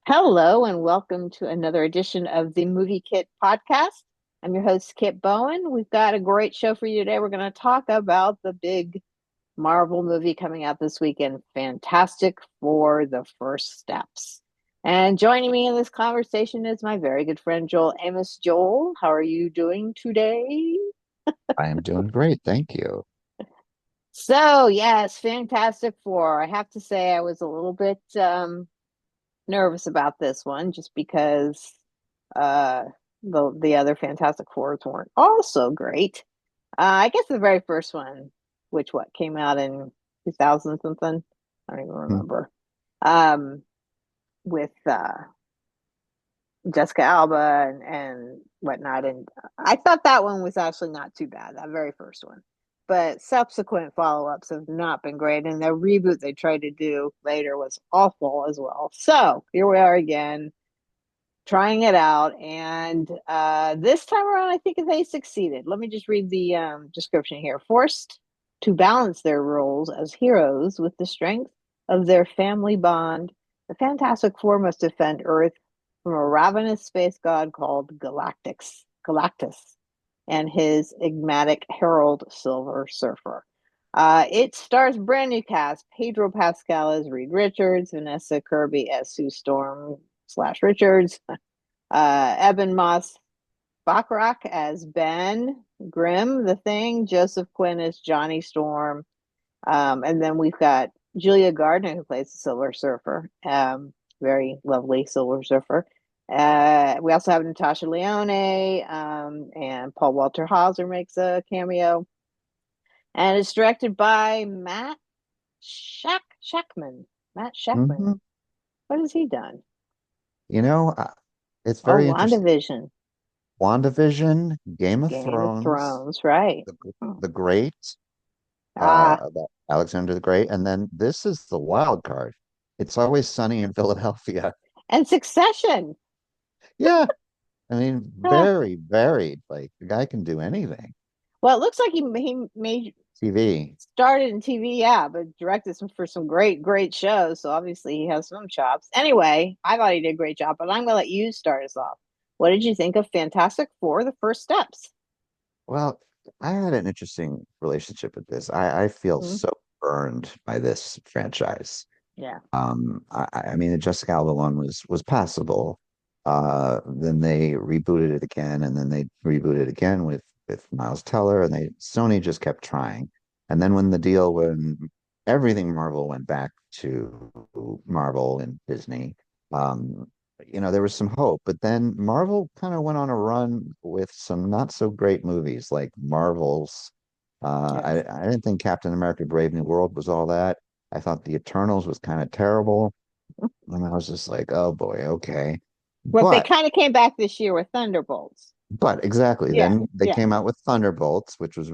Hello and welcome to another edition of the Movie Kit podcast. I'm your host, Kit Bowen. We've got a great show for you today. We're going to talk about the big Marvel movie coming out this weekend, Fantastic Four: The First Steps. And joining me in this conversation is my very good friend, Joel Amos. Joel, how are you doing today? I am doing great, thank you. So, yes, Fantastic Four. I have to say, I was a little bit nervous about this one just because uh the other Fantastic Fours weren't also great. I guess the very first one, which what came out in 2000 something, I don't even Hmm. remember. With Jessica Alba and whatnot, and I thought that one was actually not too bad, that very first one. But subsequent follow-ups have not been great, and the reboot they tried to do later was awful as well. So here we are again trying it out. And this time around, I think they succeeded. Let me just read the description here. Forced to balance their roles as heroes with the strength of their family bond, the Fantastic Four must defend Earth from a ravenous space god called Galactus, and his enigmatic Herald Silver Surfer. It stars brand new cast: Pedro Pascal as Reed Richards, Vanessa Kirby as Sue Storm slash Richards, Ebon Moss-Bachrach as Ben Grimm, the Thing, Joseph Quinn as Johnny Storm, and then we've got Julia Gardner who plays the Silver Surfer, very lovely Silver Surfer. We also have Natasha Lyonne, and Paul Walter Hauser makes a cameo, and it's directed by Shakman. Matt Shakman. Hmm. What has he done? You know, it's Oh, very interesting. WandaVision, WandaVision, Game of Game of Thrones, Thrones, right? The, the Great, Ah, about Alexander the Great, and then this is the wild card. It's Always Sunny in Philadelphia. and Succession. Yeah, I mean, Ah, very varied. Like the guy can do anything. well, it looks like he made TV. started in TV, yeah, but directed for some great shows. So obviously he has some chops. Anyway, I thought he did a great job, but I'm gonna let you start us off. What did you think of Fantastic Four: The First Steps? Well, I had an interesting relationship with this. I feel Hmm. so burned by this franchise. Yeah, I mean, the Jessica Alba one was passable. Then they rebooted it again, and then they rebooted it again with Miles Teller, and they Sony just kept trying. And then when everything Marvel went back to Marvel and Disney, um, there was some hope. But then Marvel kind of went on a run with some not so great movies, like Marvel's. yes. I didn't think Captain America: Brave New World was all that. I thought the Eternals was kind of terrible. And I was just like, oh boy, okay. Well, they But kind of came back this year with Thunderbolts. but exactly. Yeah, Then they yeah. came out with Thunderbolts, which was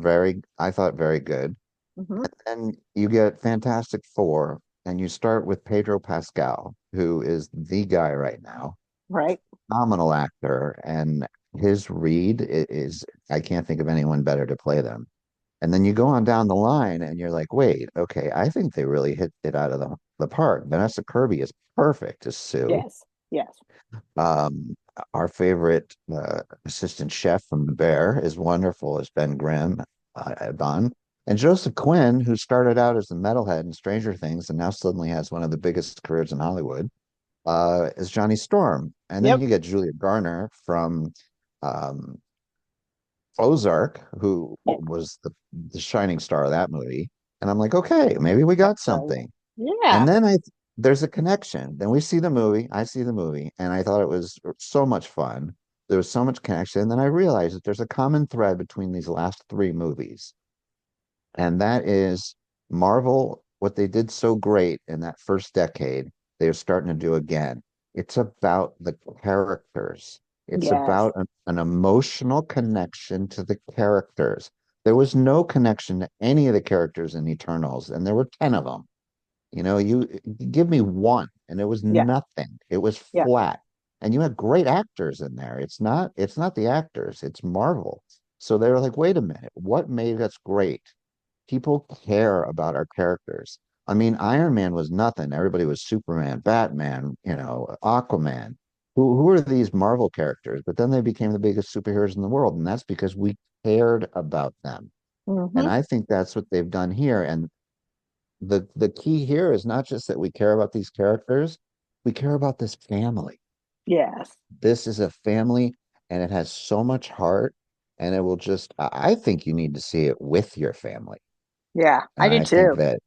I thought very good. Hmm. And you get Fantastic Four, and you start with Pedro Pascal, who is the guy right now. Right. Phenomenal actor, and his Reed is I can't think of anyone better to play them. And then you go on down the line and you're like, wait, okay, I think they really hit it out of the park. Vanessa Kirby is perfect as Sue. Yes. Yes. Um, our favorite assistant chef from The Bear is wonderful as Ben Grimm, Ebon. And Joseph Quinn, who started out as the metalhead in Stranger Things and now suddenly has one of the biggest careers in Hollywood, is Johnny Storm. And then Yep. you get Julia Garner from um, Ozark, who Yeah. was the shining star of that movie. And I'm like, okay, maybe we got So, something. And yeah. then there's a connection. Then we see the movie. I see the movie, and I thought it was so much fun. There was so much connection. And then I realized that there's a common thread between these last three movies, and that is Marvel, what they did so great in that first decade, they're starting to do again. It's about the characters. It's Yes. about an emotional connection to the characters. There was no connection to any of the characters in Eternals, and there were 10 of them. You give me one, and it was Yeah. nothing. It was Yeah. flat. And you had great actors in there. It's not the actors, it's Marvel. So they were like, wait a minute, what made us great? People care about our characters. I mean, Iron Man was nothing. Everybody was Superman, Batman, Aquaman. Who are these Marvel characters? But then they became the biggest superheroes in the world, and that's because we cared about them. And Hmm. I think that's what they've done here. And the key here is not just that we care about these characters, we care about this family. Yes. This is a family, and it has so much heart, and it will just, I think you need to see it with your family. Yeah, And I do I think too. that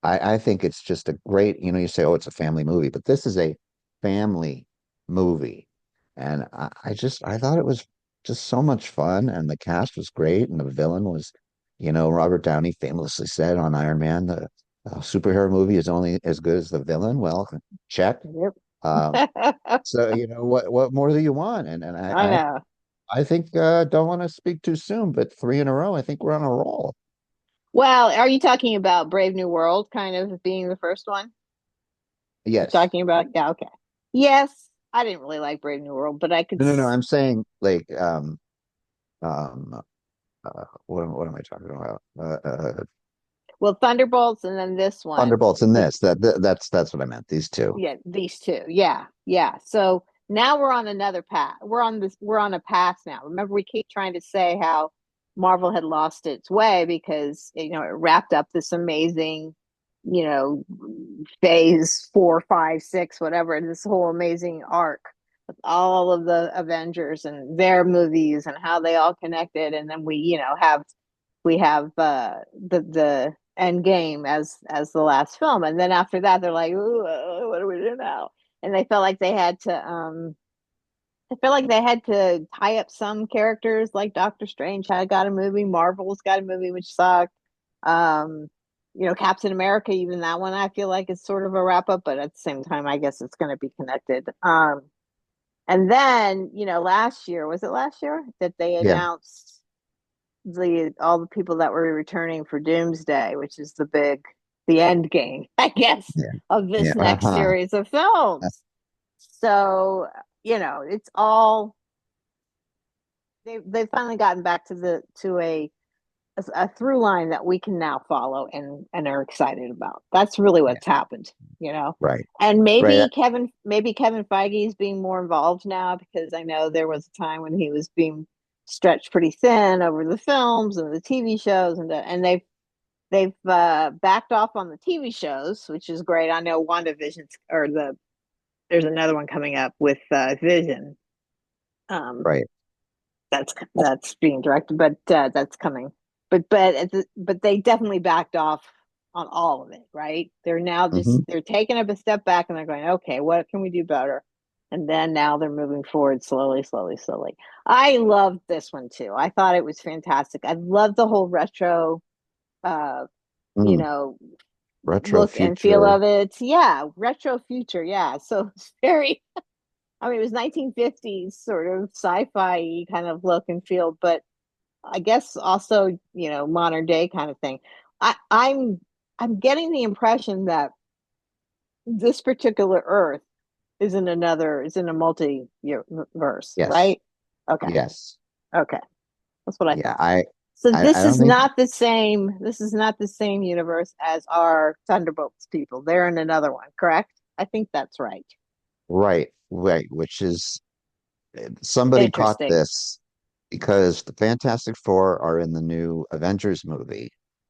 I think it's just a great, you say, oh, it's a family movie, but this is a family movie. And I thought it was just so much fun, and the cast was great, and the villain was, Robert Downey famously said on Iron Man, the superhero movie is only as good as the villain. Well, check. Yep. Um, so what more do you want? And I know. I think don't want to speak too soon, but three in a row, I think we're on a roll. Well, are you talking about Brave New World kind of being the first one? You're Yes. talking about, yeah, okay. Yes, I didn't really like Brave New World, but I could, No, no, no. I'm saying like um what am I talking about? well, Thunderbolts and then this one. Thunderbolts and this. That's what I meant. These two. Yeah, these two. Yeah, yeah. So now we're on another path. We're on a path now. Remember, we keep trying to say how Marvel had lost its way because it wrapped up this amazing, you know, phase 4, 5, 6, whatever, this whole amazing arc with all of the Avengers and their movies and how they all connected. And then we have the end game as the last film, and then after that they're like, ooh, what do we do now? And they felt like they had to tie up some characters, like Doctor Strange had got a movie, Marvel's got a movie which sucked. um Captain America, even that one I feel like is sort of a wrap up, but at the same time I guess it's going to be connected. And then last year, was it last year that they Yeah. announced the all the people that were returning for Doomsday, which is the end game, I guess, Yeah. of Yeah. this next Uh-huh. series of films. So, it's all they've finally gotten back to a through line that we can now follow and are excited about. That's really Yeah. what's happened. Right. And Right. maybe Kevin Feige is being more involved now, because I know there was a time when he was being stretched pretty thin over the films and the TV shows, and they've backed off on the TV shows, which is great. I know WandaVision's or there's another one coming up with Vision. Um, Right. that's being directed, but that's coming. But they definitely backed off on all of it, right? They're now Hmm. just they're taking up a step back and they're going, okay, what can we do better? And then now they're moving forward slowly, slowly, slowly. I loved this one too. I thought it was fantastic. I loved the whole retro, uh, you Mm. know, Retro look and feel future. of it. Yeah, retro future. Yeah, so it's very. I mean, it was 1950s sort of sci-fi kind of look and feel, but I guess also modern day kind of thing. I'm getting the impression that this particular Earth is in a multi-verse, Yes. right? Okay, Yes. okay, that's what I Yeah. thought. So I don't think. This is not the same universe as our Thunderbolts people. They're in another one, correct? I think that's right. Right. Right. Which is somebody caught Interesting. this because the Fantastic Four are in the new Avengers movie,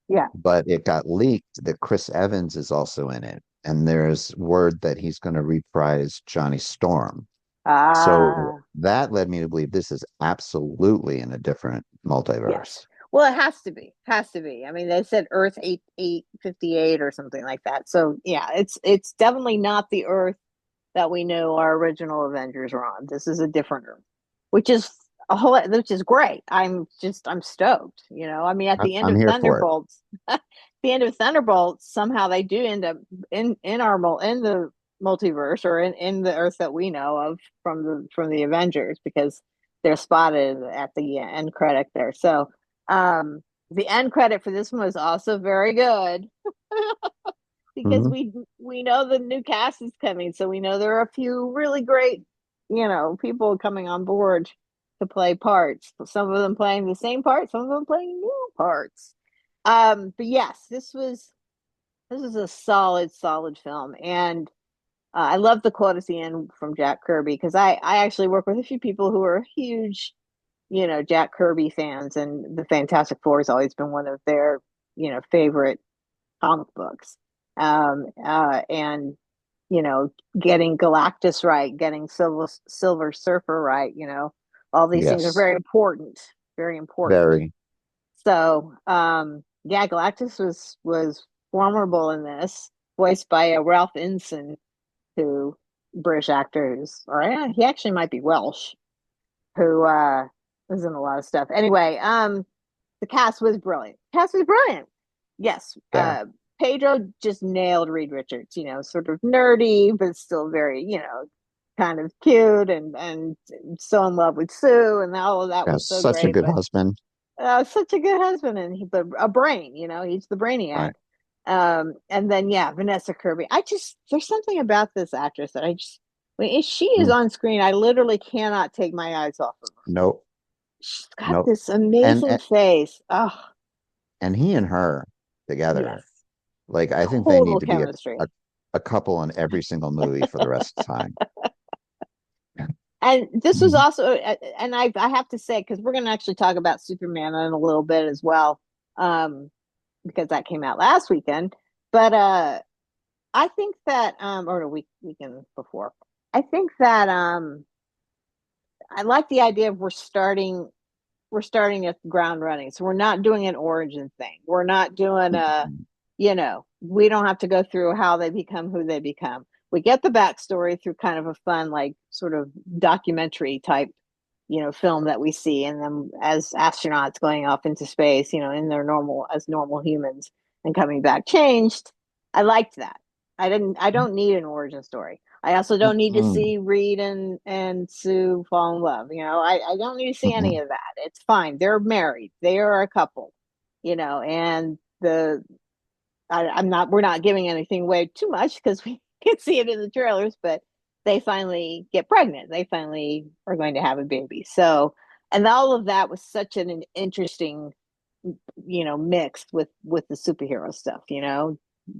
Yeah. but it got leaked that Chris Evans is also in it. And there's word that he's going to reprise Johnny Storm. So Ah, that led me to believe this is absolutely in a different yes. multiverse. Well, it has to be. Has to be. I mean, they said Earth 858 or something like that. So yeah, it's definitely not the Earth that we know our original Avengers were on. This is a different Earth, which is great. I'm stoked. I mean, at the end I'm of here for it. Thunderbolts, the end of Thunderbolts, somehow they do end up in the multiverse, or in the Earth that we know of from the Avengers, because they're spotted at the end credit there. So the end credit for this one was also very good, because Hmm. we know the new cast is coming, so we know there are a few really great people coming on board to play parts. Some of them playing the same part, some of them playing new parts. But yes, this was. This is a solid, solid film, and I love the quote at the end from Jack Kirby because I actually work with a few people who are huge, Jack Kirby fans, and the Fantastic Four has always been one of their, favorite comic books. And getting Galactus right, getting Silver Surfer right, all these things are Yes, very important, very important. very. So, yeah, Galactus was formidable in this, voiced by Ralph Inson, who British actors, or yeah, he actually might be Welsh, who was in a lot of stuff. Anyway, the cast was brilliant. Cast was brilliant. Yes, Yeah. Pedro just nailed Reed Richards. Sort of nerdy, but still very, kind of cute and so in love with Sue, and all of that Yeah, was so such a great. good But husband. such a good husband, and but a brain. He's the brainiac. Right. And then yeah, Vanessa Kirby. There's something about this actress that when she is Mm, on screen, I literally cannot take my eyes off of her. nope. She's got Nope. this And, amazing and face. Oh, and he and her together, yes. like I think they need Total to be chemistry. a couple in every single movie for the rest of the time. And this was Mhm. also, and I have to say, because we're going to actually talk about Superman in a little bit as well, because that came out last weekend. But I think that, or the weekend before, I think that I like the idea of we're starting at the ground running. So we're not doing an origin thing. We're not doing we don't have to go through how they become who they become. We get the backstory through kind of a fun, like sort of documentary type, film that we see, and them as astronauts going off into space, in their normal humans and coming back changed. I liked that. I don't need an origin story. I also don't need to Mm-mm. see Reed and Sue fall in love. I don't need to see any Mm-mm. of that. It's fine. They're married. They are a couple, and I'm not we're not giving anything away too much because we can see it in the trailers, but they finally get pregnant. They finally are going to have a baby. So, and all of that was such an interesting, mix with the superhero stuff,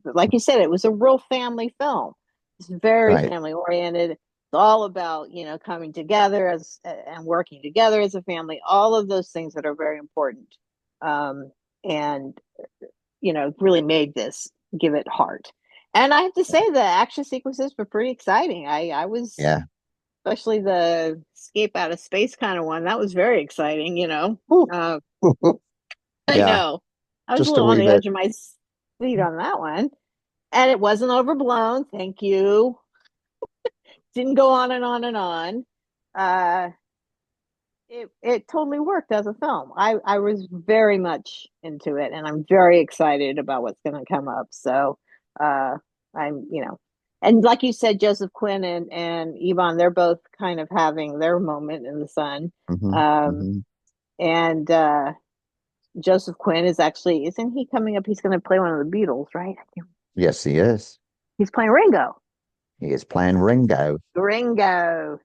like you said, it was a real family film. It's very Right. family oriented. It's all about, coming together as and working together as a family, all of those things that are very important. And really made this give it heart. And I have to say the action sequences were pretty exciting. I was, Yeah. especially the escape out of space kind of one, that was very exciting. Whew. Uh, I Yeah. know. I was a Just a little on wee the bit. edge of my seat on that one. And it wasn't overblown. Thank you. Didn't go on and on and on. Uh, it totally worked as a film. I was very much into it, and I'm very excited about what's going to come up. So, uh, I'm and like you said, Joseph Quinn and Ebon, they're both kind of having their moment in the sun. Hmm. Um, Hmm. and Joseph Quinn is actually, isn't he coming up? He's going to play one of the Beatles, right? Yes, he is. He's playing Ringo. He is playing Ringo. Ringo.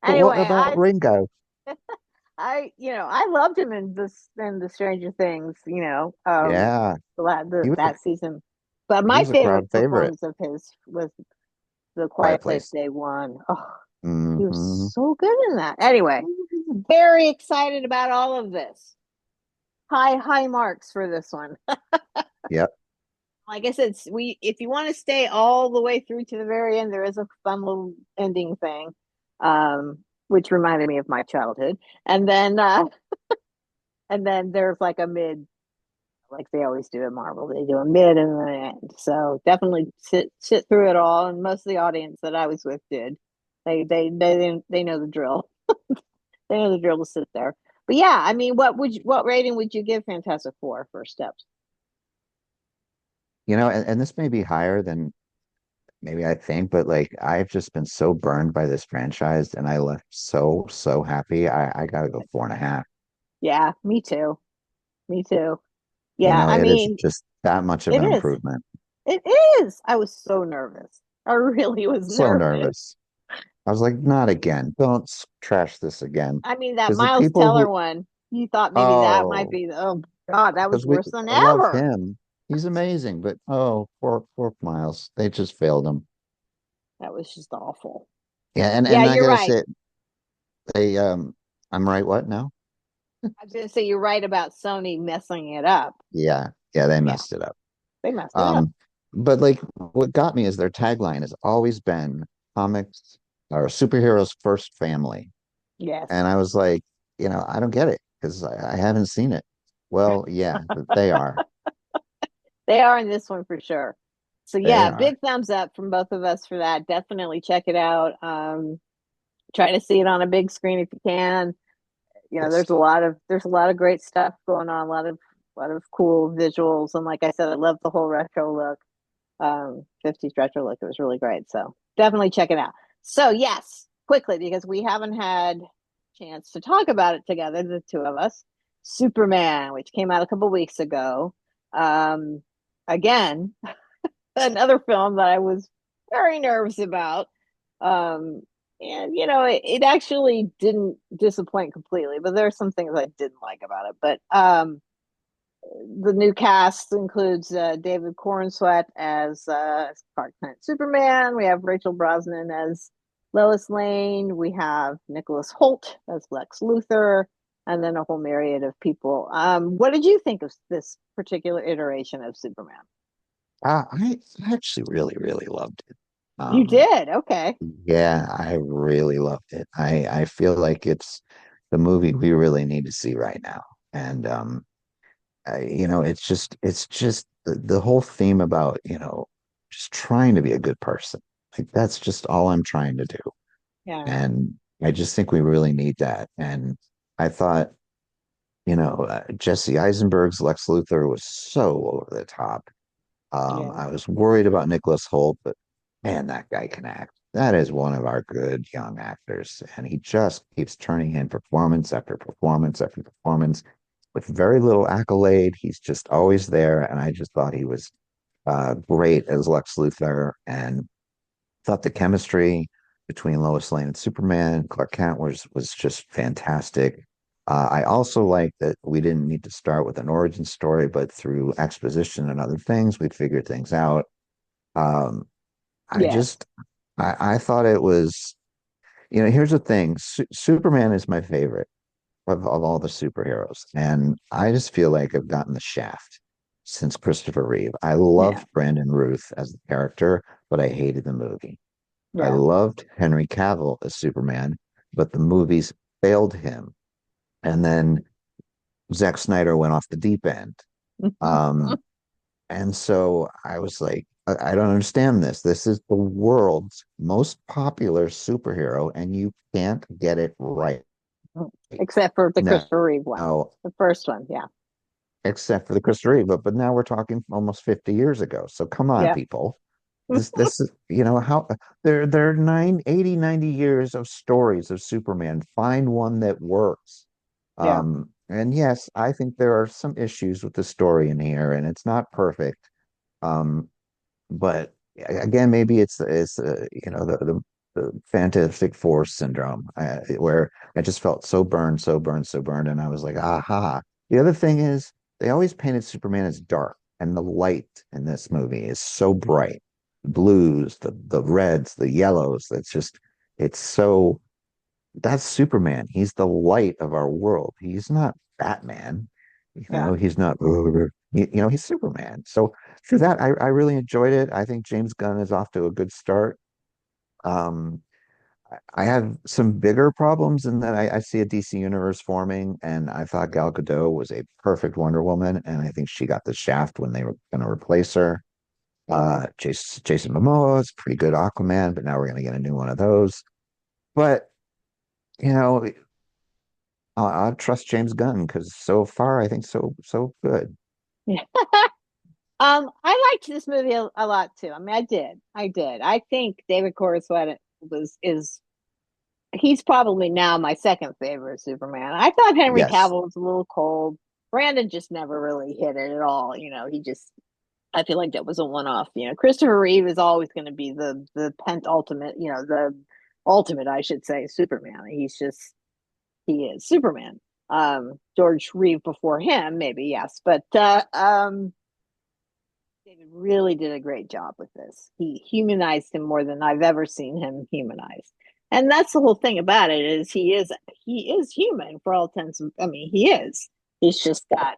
But what Anyway, about Ringo? I loved him in the Stranger Things, Yeah, that season. But he my was a favorite crowd favorite. performance of his was the Quiet Quiet Place Place. Day One. Oh, he was Hmm. so good in that. Anyway, very excited about all of this. High marks for this one. Yep. Like I said, we if you want to stay all the way through to the very end, there is a fun little ending thing, which reminded me of my childhood. And then there's like a mid, like they always do at Marvel. They do a mid and an end. So definitely sit through it all. And most of the audience that I was with did. They know the drill. They know the drill to sit there. But yeah, I mean, what rating would you give Fantastic Four first steps? And this may be higher than maybe I think, but like I've just been so burned by this franchise and I left so happy. I gotta go 4.5. Yeah, me too. Me too. Yeah, I It is mean, just that much of it an is. improvement. It is. I was so nervous. I really was So nervous. nervous. I was like, not again. Don't trash this again. I mean, that Because the Miles people Teller who, one, you thought maybe that might oh, be, oh God, that was because we worse than I love ever. him. He's amazing, but oh, poor Miles. They just failed him. That was just awful. Yeah, Yeah, and I you're gotta right. say, they I'm right. What now? I was gonna say you're right about Sony messing it up. Yeah, they Yeah, messed it up. they messed it up. Um, but like what got me is their tagline has always been comics or superheroes first family. Yes. And I was like, I don't get it because I haven't seen it. Well, yeah, they are. They are in this one for sure. So They yeah, are. big thumbs up from both of us for that. Definitely check it out. Try to see it on a big screen if you can. Yes. There's a lot of great stuff going on, a lot of cool visuals, and like I said, I love the whole retro look. 50s retro look. It was really great. So definitely check it out. So yes, quickly because we haven't had a chance to talk about it together, the two of us. Superman, which came out a couple weeks ago. Um, Again, another film that I was very nervous about. Um, and it actually didn't disappoint completely, but there are some things I didn't like about it. But the new cast includes David Cornsweet as Clark Kent Superman. We have Rachel Brosnan as Lois Lane. We have Nicholas Hoult as Lex Luthor, and then a whole myriad of people. What did you think of this particular iteration of Superman? I actually really loved it. You Um, did, okay. yeah, I really loved it. I feel like it's the movie we really need to see right now. And it's just the whole theme about, just trying to be a good person. Like that's just all I'm trying to do. Yeah, And I just think we really need that. And I thought, Jesse Eisenberg's Lex Luthor was so over the top. yeah, I was worried about Nicholas Hoult, but man, that guy can act. That is one of our good young actors, and he just keeps turning in performance after performance after performance with very little accolade. He's just always there, and I just thought he was great as Lex Luthor, and thought the chemistry between Lois Lane and Superman, Clark Kent was just fantastic. I also like that we didn't need to start with an origin story, but through exposition and other things, we figured things out. Um, I yes, just, I thought it was, here's the thing: Superman is my favorite of all the superheroes, and I just feel like I've gotten the shaft since Christopher Reeve. I yeah, loved Brandon Ruth as the character, but I hated the movie. I yeah. loved Henry Cavill as Superman, but the movies failed him. And then Zack Snyder went off the deep end. Um, and so I was like, I don't understand this. This is the world's most popular superhero, and you can't get it right. Except for the No, Christopher Reeve one, no, the first one. Yeah, except for the Chris Reeve. But now we're talking almost 50 years ago. So come on, yeah, people. This is how there are 90 years of stories of Superman. Find one that works. yeah, And yes, I think there are some issues with the story in here, and it's not perfect. But again, maybe it's the Fantastic Four syndrome, where I just felt so burned, so burned, so burned, and I was like, aha. The other thing is they always painted Superman as dark, and the light in this movie is so bright. Blues, the reds, the yellows. It's so that's Superman. He's the light of our world. He's not Batman. yeah. He's not, he's Superman. So for that, I really enjoyed it. I think James Gunn is off to a good start. Um, I have some bigger problems in that I see a DC universe forming, and I thought Gal Gadot was a perfect Wonder Woman, and I think she got the shaft when they were going to replace her. Jason Momoa is pretty good Aquaman, but now we're going to get a new one of those. But you know, I trust James Gunn because so far I think so good. Yeah. I liked this movie a lot too. I mean, I did. I think David Corenswet is he's probably now my second favorite Superman. I thought Henry Yes, Cavill was a little cold. Brandon just never really hit it at all. He just I feel like that was a one off. Christopher Reeve is always going to be the pent ultimate. The ultimate, I should say, Superman. He is Superman. George Reeve before him, maybe yes, but David really did a great job with this. He humanized him more than I've ever seen him humanized. And that's the whole thing about it is he is human for all intents and I mean he is. He's just got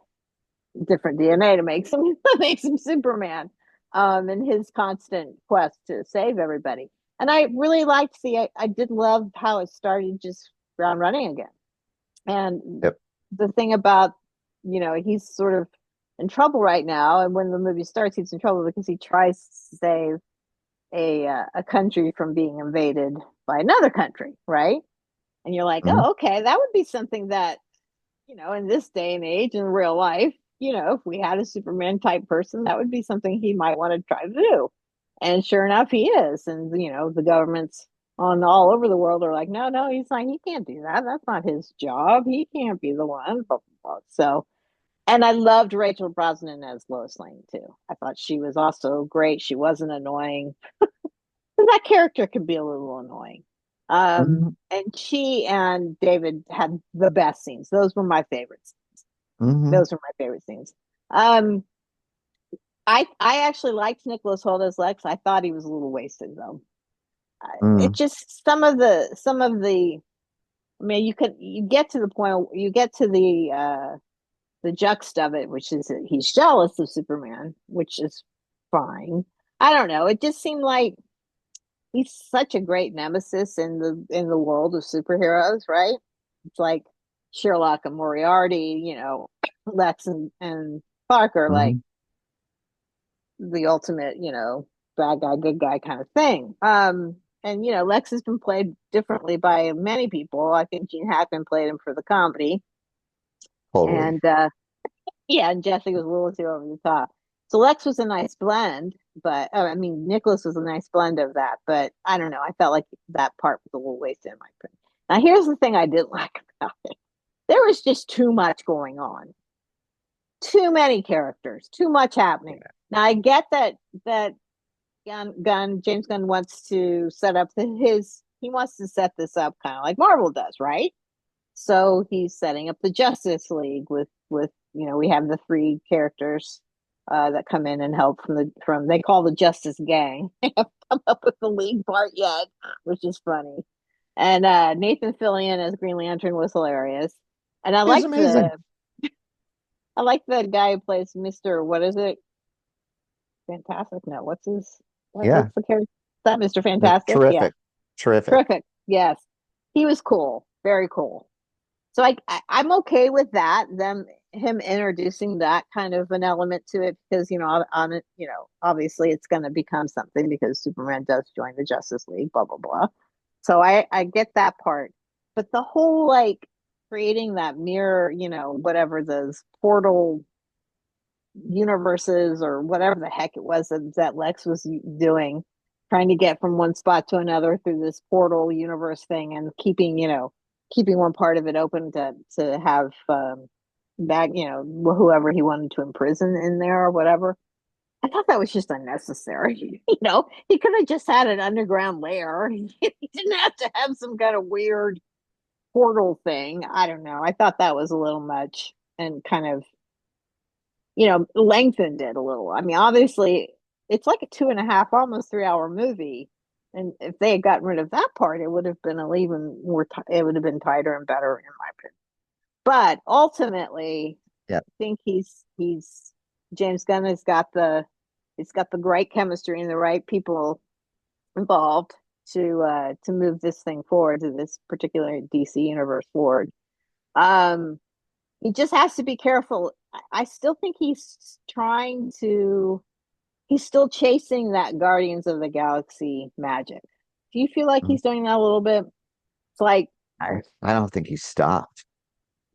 different DNA to make some makes him Superman. In his constant quest to save everybody. And I really liked I did love how it started just ground running again. And Yep. the thing about, he's sort of in trouble right now. And when the movie starts, he's in trouble because he tries to save a country from being invaded by another country, right? And you're like, Mhm. oh, okay, that would be something that, in this day and age in real life, if we had a Superman type person, that would be something he might want to try to do. And sure enough, he is. And, the governments on all over the world are like, no, no, he's not, he can't do that. That's not his job. He can't be the one. Blah, blah, blah. So, and I loved Rachel Brosnan as Lois Lane too. I thought she was also great. She wasn't annoying. That character can be a little annoying. Mhm. And she and David had the best scenes. Those were my favorites. Mhm. Those were my favorite scenes. Um, I actually liked Nicholas Hoult as Lex. I thought he was a little wasted though. It Mhm. just some of the. I mean, you get to the point, you get to the juxt of it, which is that he's jealous of Superman, which is fine. I don't know. It just seemed like he's such a great nemesis in the world of superheroes, right? It's like Sherlock and Moriarty, Lex and Clark are like Mhm. the ultimate, bad guy, good guy kind of thing. And Lex has been played differently by many people. I think Gene Hackman played him for the comedy, Totally. and yeah, and Jesse was a little too over the top. So Lex was a nice blend, but I mean Nicholas was a nice blend of that. But I don't know. I felt like that part was a little wasted in my opinion. Now here's the thing I didn't like about it. There was just too much going on, too many characters, too much happening. Now I get that James Gunn wants to set up he wants to set this up kind of like Marvel does, right? So he's setting up the Justice League with we have the three characters that come in and help from they call the Justice Gang. They haven't come up with the league part yet, which is funny. And Nathan Fillion as Green Lantern was hilarious. And It's amazing. I like the guy who plays Mister. What is it? Fantastic. No, Yeah. what's the character? Is that Mister Fantastic? Yeah, Terrific. Terrific. terrific. Yes, he was cool. Very cool. So I'm okay with that. Him introducing that kind of an element to it because on it obviously it's going to become something because Superman does join the Justice League. Blah blah blah. So I get that part, but the whole like creating that mirror, whatever those portal universes or whatever the heck it was that Lex was doing, trying to get from one spot to another through this portal universe thing and keeping one part of it open to have back, whoever he wanted to imprison in there or whatever. I thought that was just unnecessary. He could have just had an underground lair. He didn't have to have some kind of weird portal thing. I don't know. I thought that was a little much and kind of lengthened it a little. I mean, obviously, it's like a 2.5, almost 3 hour movie. And if they had gotten rid of that part, it would have been even more, it would have been tighter and better, in my opinion. But ultimately, Yeah. I think James Gunn he's got the right chemistry and the right people involved to move this thing forward, to this particular DC universe forward. Um, he just has to be careful. I still think he's still chasing that Guardians of the Galaxy magic. Do you feel like Mhm. he's doing that a little bit? It's like, I don't think he stopped.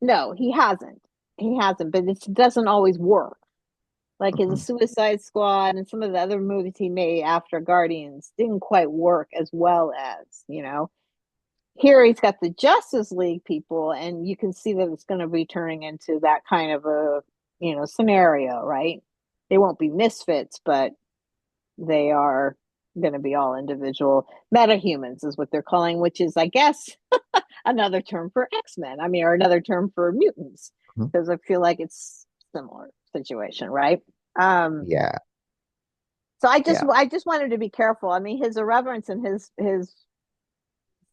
no, he hasn't. He hasn't, but it doesn't always work. Like in the Mhm. Suicide Squad and some of the other movies he made after Guardians didn't quite work as well as. Here he's got the Justice League people, and you can see that it's going to be turning into that kind of a scenario, right? They won't be misfits, but they are going to be all individual metahumans, is what they're calling, which is, I guess, another term for X-Men. I mean, or another term for mutants, Mhm. because I feel like it's similar situation, right? Um, Yeah. So Yeah. I just want him to be careful. I mean, his irreverence and his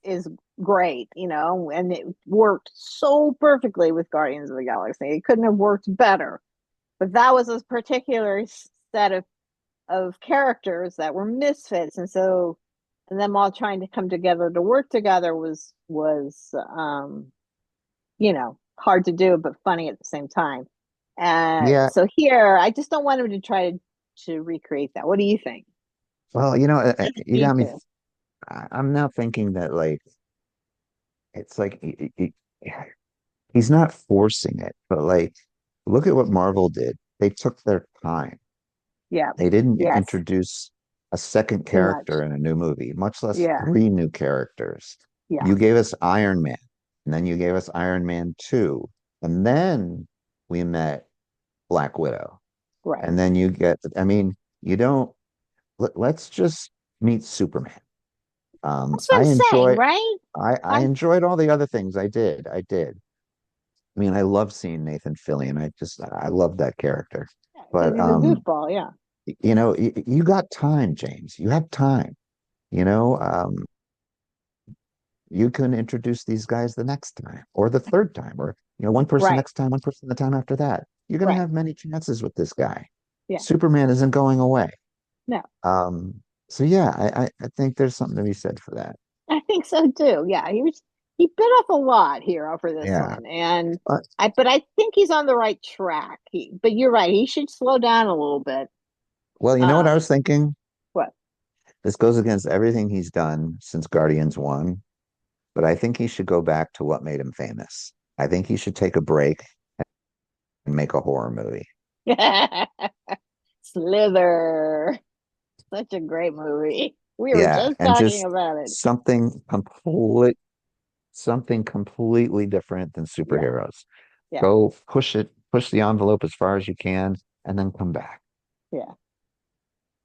is great, you know, and it worked so perfectly with Guardians of the Galaxy. It couldn't have worked better. But that was a particular set of characters that were misfits, and so and them all trying to come together to work together was you know, hard to do but funny at the same time. Yeah. So here I just don't want him to try to recreate that. What do you think? Well, you Need got me. to. I'm now thinking that like it's like he's not forcing it, but like look at what Marvel did. They took their time. Yeah. They didn't Yes. introduce a second Too much. character in a new movie, much less Yeah. three new characters. Yeah. You gave us Iron Man, and then you gave us Iron Man 2, and then we met Black Widow. Right. And then you get, I mean, you don't, let's just meet Superman. That's what I'm saying, right? I I enjoyed all the other things. I did. I did. I mean, I love seeing Nathan Fillion. I love that character. yeah, because But he's a goofball. Yeah. you got time, James. You have time. You know, you can introduce these guys the next time or the third time, or one person Right. next time, one person the time after that. You're going to Right. have many chances with this guy. Yeah. Superman isn't going away. No, So yeah, I think there's something to be said for that. I think so too. Yeah. He bit off a lot here for this Yeah. one. And Uh, but I think he's on the right track. But you're right. He should slow down a little bit. well, you know what I Um, was thinking? what? This goes against everything he's done since Guardians 1, but I think he should go back to what made him famous. I think he should take a break and make a horror movie. Slither. Such a great movie. We were Yeah, just and talking just about it. something something completely different than Yeah. superheroes. Yeah. Go push the envelope as far as you can, and then come back. Yeah.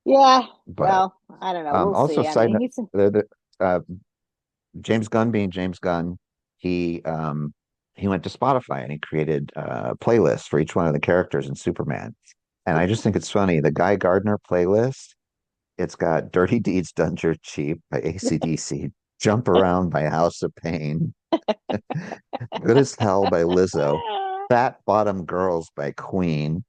Yeah. But Well, I don't know. We'll also, see. I side mean, note, he's uh, James Gunn being James Gunn, he went to Spotify and he created playlists for each one of the characters in Superman. And I just think it's funny. The Guy Gardner playlist, it's got Dirty Deeds Done Dirt Cheap by AC/DC, Jump Around by House of Pain, Good as Hell by Lizzo, Fat Bottom Girls by Queen,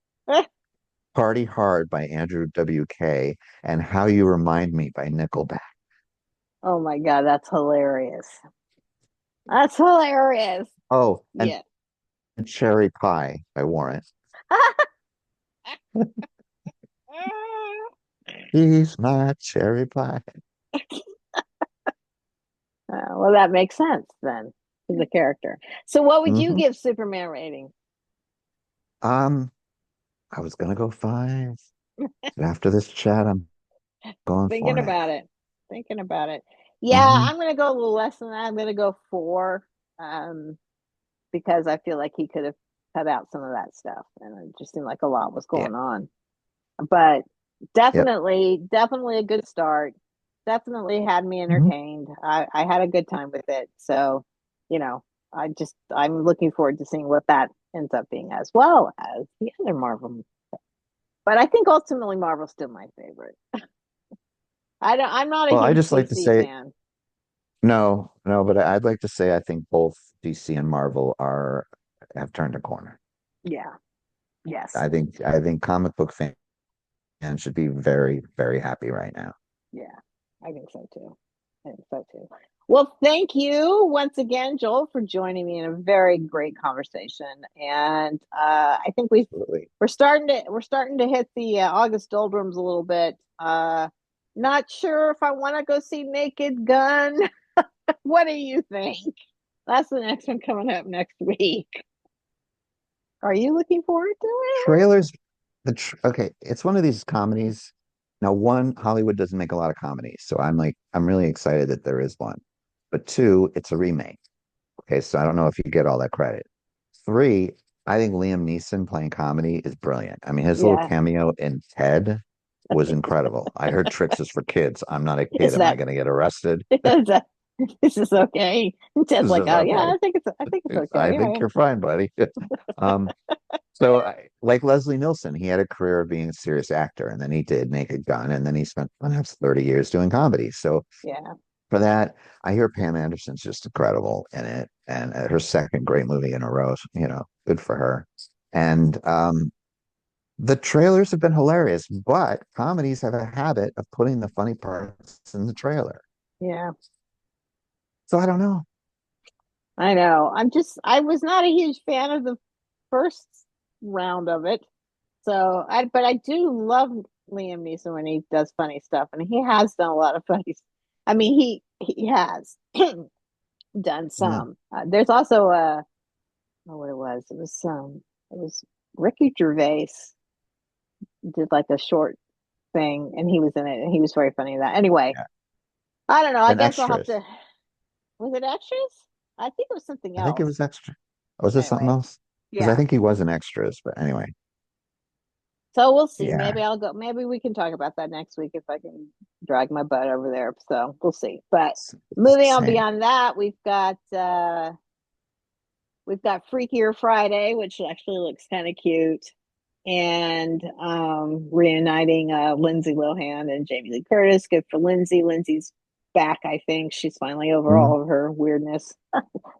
Party Hard by Andrew WK, and How You Remind Me by Nickelback. oh my God, that's hilarious. That's hilarious. Oh, and Yeah. Cherry Pie by Warren. He's my cherry pie. Well, that makes sense then to the character. So, what would you Hmm. give Superman rating? Um, I was gonna go 5, but after this chat, I'm going Thinking 4.5. about it. Thinking about it. Yeah, Hmm. I'm gonna go a little less than that. I'm gonna go 4, because I feel like he could have cut out some of that stuff, and it just seemed like a lot was Yeah. going on. But Yep. definitely a good start. Definitely had me Hmm. entertained. I had a good time with it. So, you know, I'm looking forward to seeing what that ends up being as well as the other Marvel. But I think ultimately Marvel's still my favorite. I'm not a Well, I huge just like to DC say fan. no, no, but I'd like to say I think both DC and Marvel are have turned a corner. Yeah. Yes. I think comic book fans should be very, very happy right now. Yeah. I think so too. I think so too. Well, thank you once again, Joel, for joining me in a very great conversation. And I think Absolutely. we're starting to hit the August doldrums a little bit. Not sure if I want to go see Naked Gun. What do you think? That's the next one coming up next week. Are you looking forward to it? Trailers, okay, it's one of these comedies. Now, one, Hollywood doesn't make a lot of comedies, so I'm really excited that there is one. But two, it's a remake. Okay, so I don't know if you get all that credit. Three, I think Liam Neeson playing comedy is brilliant. I mean, his little Yeah. cameo in Ted was incredible. I heard Tricks is for kids. I'm not a kid. Is Am I that going to get arrested? is that This is okay. And Ted's This like, is oh yeah, okay. I think it's I okay. All think right. you're fine, buddy. Um, like Leslie Nielsen, he had a career of being a serious actor, and then he did Naked Gun, and then he spent perhaps 30 years doing comedy. So Yeah. for that, I hear Pam Anderson's just incredible in it, and her second great movie in a row. Good for her. And the trailers have been hilarious, but comedies have a habit of putting the funny parts in the trailer. Yeah. So I don't know. I know. I was not a huge fan of the first round of it. But I do love Liam Neeson when he does funny stuff, and he has done a lot of funny. I mean, he has done Yeah. some. There's also oh, what it was. It was Ricky Gervais did like a short thing, and he was in it, and he was very funny in that. Anyway, Yeah. I don't know. I And guess I'll have extras. to. Was it extras? I think it was something I think it else. was extra. Was it something Anyway, else? Because I yeah. think he was in extras, but anyway, So we'll see. yeah. Maybe I'll go. Maybe we can talk about that next week if I can drag my butt over there. So we'll see. But moving on Same. beyond that, we've got Freakier Friday, which actually looks kind of cute, and reuniting Lindsay Lohan and Jamie Lee Curtis. Good for Lindsay. Lindsay's back. I think she's finally over Mhm. all of her weirdness.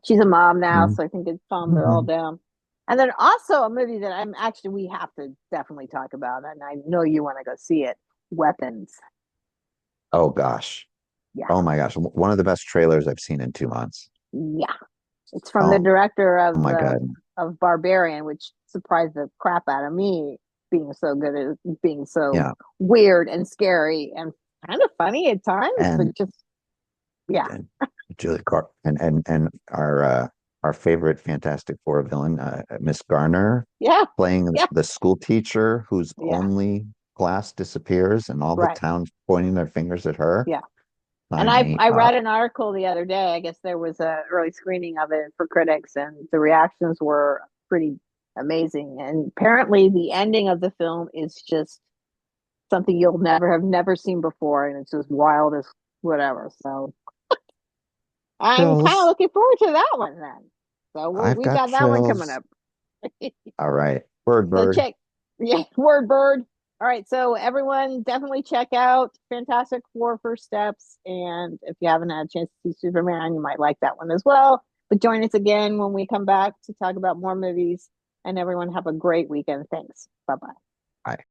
She's a mom now, Mhm. so I think it calmed her all Mhm. down. And then also a movie that we have to definitely talk about, and I know you want to go see it. Weapons. Oh gosh. Yeah, Oh my gosh. One of the best trailers I've seen in 2 months. yeah. It's from the Oh director my God. of Barbarian, which surprised the crap out of me, being so good at being so Yeah. weird and scary and kind of funny at times, And, but just yeah, and Julie Carr and our favorite Fantastic Four villain, Miss Garner, yeah, playing yeah, the school teacher whose yeah, only class disappears and all the right, town pointing their fingers at her. yeah. And Sign me I up. read an article the other day. I guess there was a early screening of it for critics, and the reactions were pretty amazing. And apparently, the ending of the film is just something you'll never seen before, and it's just wild as whatever. So I'm kind of Chills. looking forward to that one then. So I've we've got got that one coming chills. up. All right. Bird, So bird. check, yeah, word bird. All right, so everyone definitely check out Fantastic Four First Steps, and if you haven't had a chance to see Superman, you might like that one as well. But join us again when we come back to talk about more movies. And everyone have a great weekend. Thanks. Bye bye.